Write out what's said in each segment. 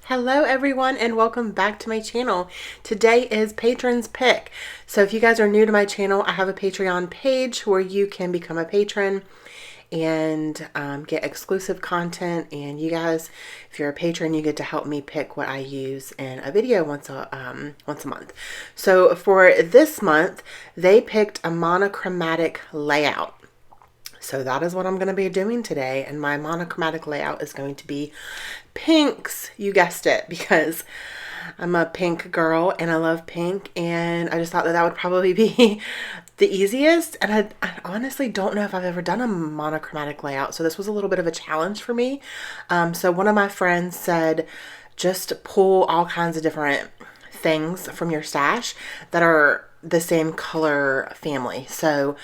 Hello everyone and welcome back to my channel. Today is Patron's Pick. So if you guys are new to my channel, I have a Patreon page where you can become a patron and get exclusive content. And you guys, if you're a patron, you get to help me pick what I use in a video once a month. So for this month, they picked a monochromatic layout. So that is what I'm going to be doing today. And my monochromatic layout is going to be pinks. You guessed it, because I'm a pink girl and I love pink. And I just thought that that would probably be the easiest. And I honestly don't know if I've ever done a monochromatic layout. So this was a little bit of a challenge for me. So one of my friends said, just pull all kinds of different things from your stash that are the same color family. So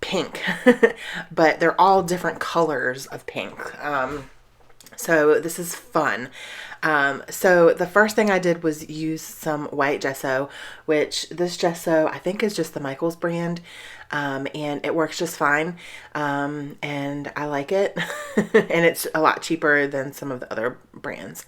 pink, but they're all different colors of pink. So this is fun. So the first thing I did was use some white gesso, which this gesso I think is just the Michaels brand, and it works just fine. And I like it, and it's a lot cheaper than some of the other brands.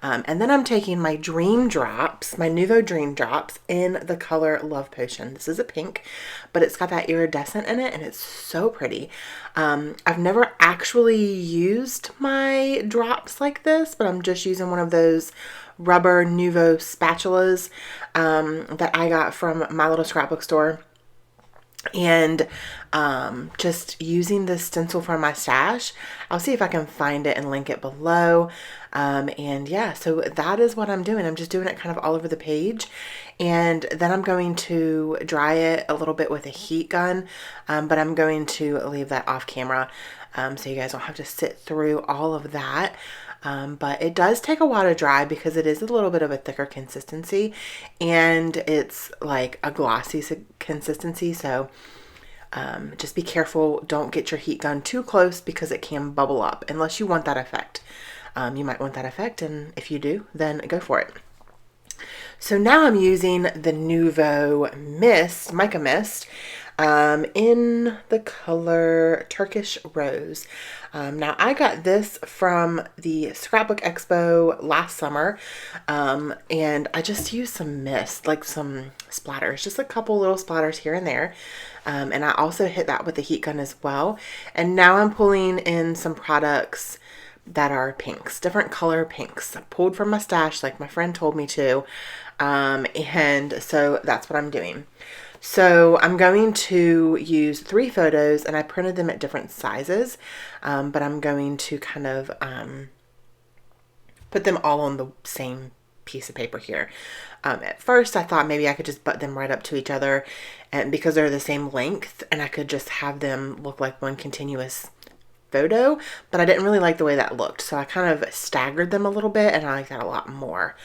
And then I'm taking my Dream Drops, my Nuvo Dream Drops in the color Love Potion. This is a pink, but it's got that iridescent in it and it's so pretty. I've never actually used my drops like this, but I'm just using one of those rubber Nuvo spatulas that I got from my little scrapbook store. And just using this stencil from my stash. I'll see if I can find it and link it below. And yeah, so that is what I'm doing. I'm just doing it kind of all over the page, and then I'm going to dry it a little bit with a heat gun, but I'm going to leave that off camera, so you guys don't have to sit through all of that. But it does take a while to dry because it is a little bit of a thicker consistency, and it's like a glossy consistency. So just be careful. Don't get your heat gun too close because it can bubble up unless you want that effect. You might want that effect, and if you do, then go for it. So now I'm using the Nuvo Mist, Mica Mist, in the color Turkish Rose. Now I got this from the Scrapbook Expo last summer, and I just used some mist, like some splatters, just a couple little splatters here and there. And I also hit that with the heat gun as well. And now I'm pulling in some products that are pinks, different color pinks. I pulled from my stash like my friend told me to. And so that's what I'm doing. So I'm going to use 3 photos, and I printed them at different sizes, but I'm going to kind of put them all on the same piece of paper here. At first I thought maybe I could just butt them right up to each other, and because they're the same length, and I could just have them look like one continuous photo, but I didn't really like the way that looked. So I kind of staggered them a little bit, and I like that a lot more.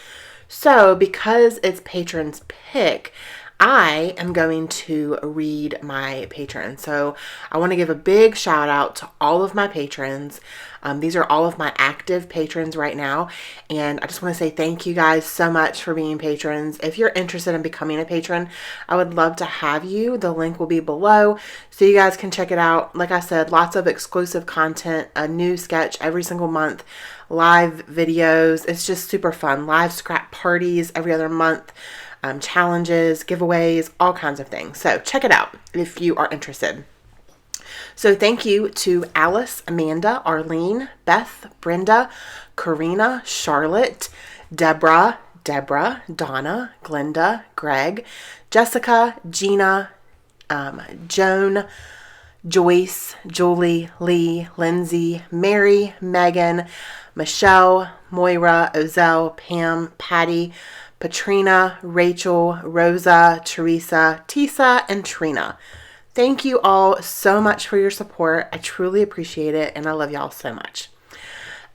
So because it's Patron's Pick, I am going to read my patrons. So I want to give a big shout out to all of my patrons. These are all of my active patrons right now. And I just want to say thank you guys so much for being patrons. If you're interested in becoming a patron, I would love to have you. The link will be below so you guys can check it out. Like I said, lots of exclusive content, a new sketch every single month, live videos. It's just super fun. Live scrap parties every other month. Challenges, giveaways, all kinds of things. So check it out if you are interested. So thank you to Alice, Amanda, Arlene, Beth, Brenda, Karina, Charlotte, Deborah, Donna, Glenda, Greg, Jessica, Gina, Joan, Joyce, Julie, Lee, Lindsay, Mary, Megan, Michelle, Moira, Ozell, Pam, Patty, Patrina, Rachel, Rosa, Teresa, Tisa, and Trina. Thank you all so much for your support. I truly appreciate it, and I love y'all so much.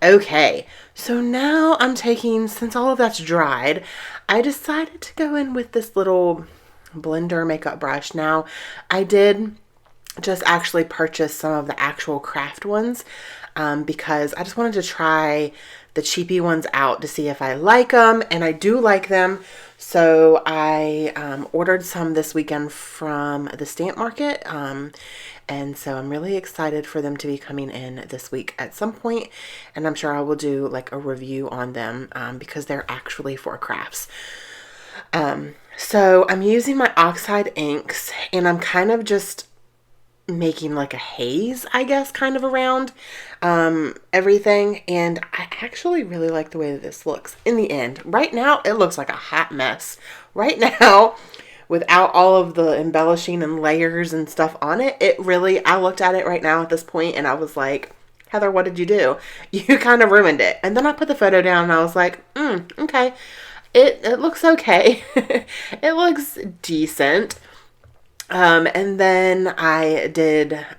Okay, so now I'm taking, since all of that's dried, I decided to go in with this little blender makeup brush. Now, I did just actually purchase some of the actual craft ones because I just wanted to try the cheapy ones out to see if I like them, and I do like them. So I ordered some this weekend from the stamp market, and so I'm really excited for them to be coming in this week at some point, and I'm sure I will do like a review on them because they're actually for crafts. So I'm using my oxide inks, and I'm kind of just making like a haze, I guess, kind of around everything. And I actually really like the way that this looks in the end. Right now, it looks like a hot mess. Right now, without all of the embellishing and layers and stuff on it, it really, I looked at it right now at this point and I was like, Heather, what did you do? You kind of ruined it. And then I put the photo down and I was like, okay. It looks okay. It looks decent. And then I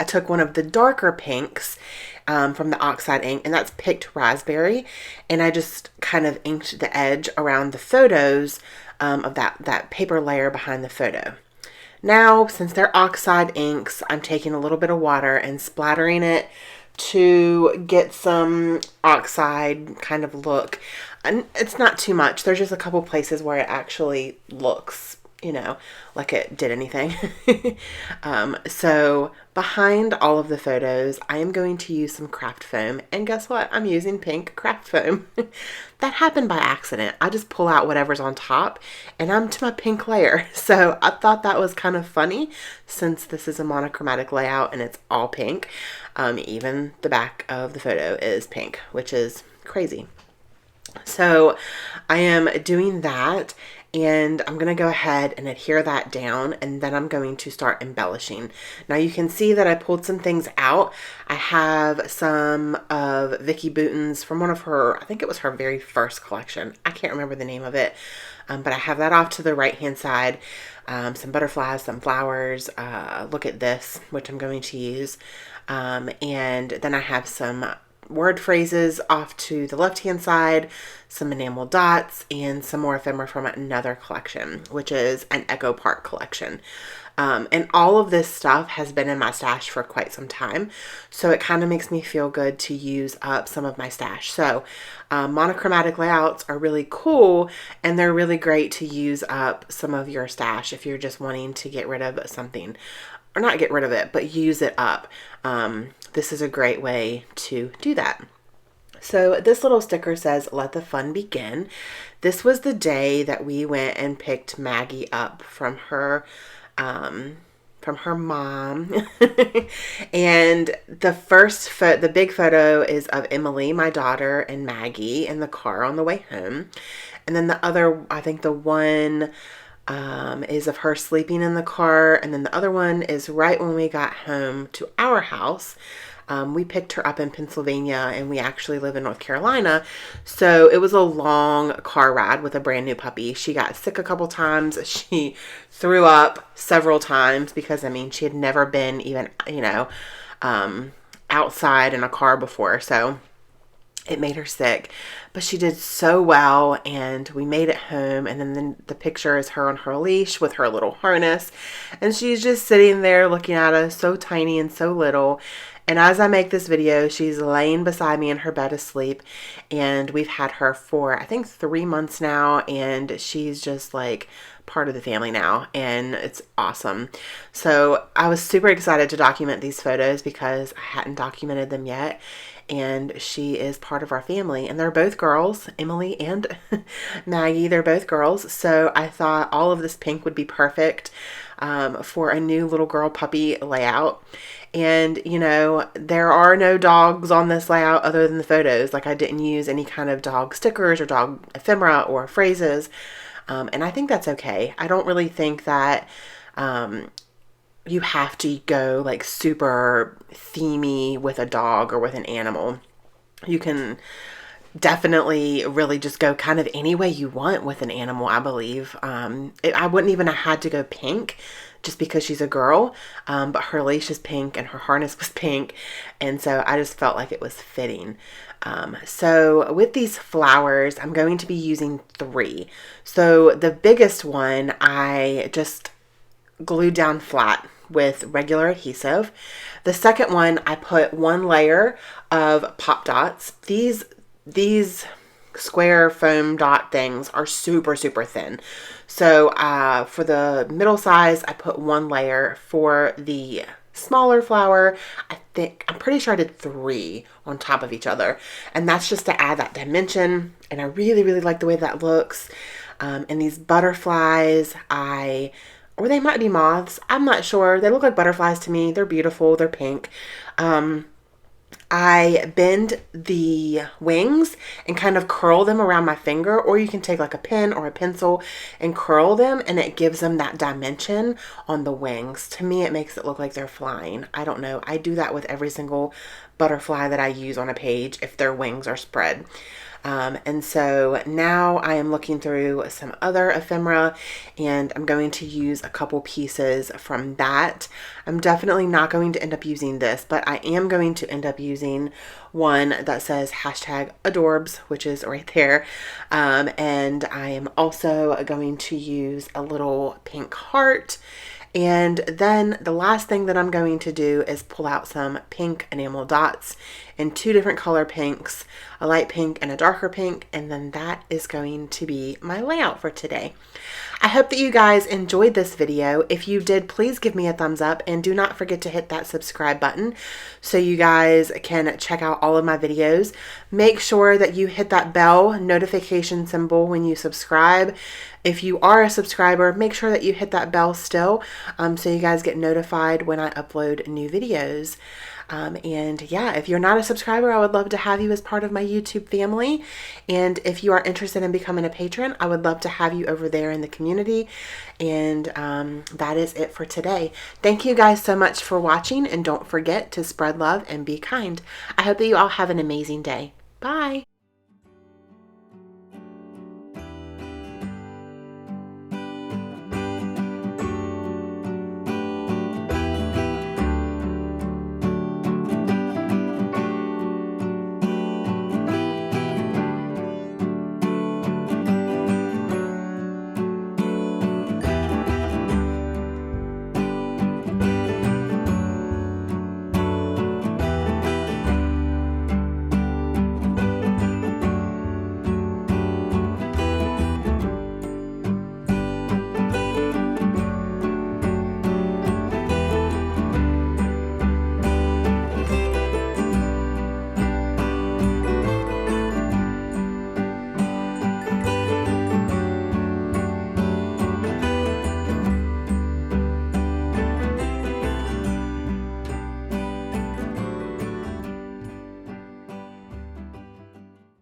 took one of the darker pinks from the oxide ink, and that's picked raspberry, and I just kind of inked the edge around the photos of that paper layer behind the photo. Now, since they're oxide inks, I'm taking a little bit of water and splattering it to get some oxide kind of look. And it's not too much. There's just a couple places where it actually looks, like it did anything. So behind all of the photos, I am going to use some craft foam. And guess what? I'm using pink craft foam. That happened by accident. I just pull out whatever's on top and I'm to my pink layer. So I thought that was kind of funny since this is a monochromatic layout and it's all pink. Even the back of the photo is pink, which is crazy. So I am doing that, and I'm going to go ahead and adhere that down, and then I'm going to start embellishing. Now you can see that I pulled some things out. I have some of Vicki Boutin's from one of her, I think it was her very first collection. I can't remember the name of it, but I have that off to the right hand side. Some butterflies, some flowers. Look at this, which I'm going to use. And then I have some word phrases off to the left hand side, some enamel dots, and some more ephemera from another collection, which is an Echo Park collection. And all of this stuff has been in my stash for quite some time, so it kind of makes me feel good to use up some of my stash. So monochromatic layouts are really cool, and they're really great to use up some of your stash if you're just wanting to get rid of something. Or not get rid of it, but use it up. This is a great way to do that. So this little sticker says, "Let the fun begin." This was the day that we went and picked Maggie up from her mom. And the big photo is of Emily, my daughter, and Maggie in the car on the way home. And then the other, I think the one is of her sleeping in the car, and then the other one is right when we got home to our house. We picked her up in Pennsylvania, and we actually live in North Carolina, so it was a long car ride with a brand new puppy. She got sick a couple times. She threw up several times because, she had never been even, outside in a car before, so it made her sick, but she did so well, and we made it home. And then the picture is her on her leash with her little harness, and she's just sitting there looking at us, so tiny and so little. And as I make this video, she's laying beside me in her bed asleep, and we've had her for, I think, 3 months now, and she's just like part of the family now, and it's awesome. So I was super excited to document these photos because I hadn't documented them yet. And she is part of our family, and they're both girls, Emily and Maggie. They're both girls, so I thought all of this pink would be perfect for a new little girl puppy layout. And there are no dogs on this layout other than the photos. Like, I didn't use any kind of dog stickers or dog ephemera or phrases, and I think that's okay. I don't really think that you have to go like super themey with a dog or with an animal. You can definitely really just go kind of any way you want with an animal, I believe. I wouldn't even have had to go pink just because she's a girl, but her leash is pink and her harness was pink, and so I just felt like it was fitting. So with these flowers, I'm going to be using 3. So the biggest one I just glued down flat with regular adhesive. The second one, I put 1 layer of pop dots. These these square foam dot things are super, super thin. So for the middle size, I put 1 layer. For the smaller flower, I'm pretty sure I did 3 on top of each other. And that's just to add that dimension. And I really, really like the way that looks. And these butterflies, or they might be moths. I'm not sure. They look like butterflies to me. They're beautiful. They're pink. I bend the wings and kind of curl them around my finger, or you can take like a pen or a pencil and curl them, and it gives them that dimension on the wings. To me, it makes it look like they're flying. I don't know. I do that with every single butterfly that I use on a page if their wings are spread. And so now I am looking through some other ephemera, and I'm going to use a couple pieces from that. I'm definitely not going to end up using this, but I am going to end up using one that says #adorbs, which is right there. And I am also going to use a little pink heart. And then the last thing that I'm going to do is pull out some pink enamel dots in 2 different color pinks, a light pink and a darker pink, and then that is going to be my layout for today. I hope that you guys enjoyed this video. If you did, please give me a thumbs up, and do not forget to hit that subscribe button so you guys can check out all of my videos. Make sure that you hit that bell notification symbol when you subscribe. If you are a subscriber, make sure that you hit that bell still, so you guys get notified when I upload new videos. And yeah, if you're not a subscriber, I would love to have you as part of my YouTube family. And if you are interested in becoming a patron, I would love to have you over there in the community. And that is it for today. Thank you guys so much for watching, and don't forget to spread love and be kind. I hope that you all have an amazing day. Bye.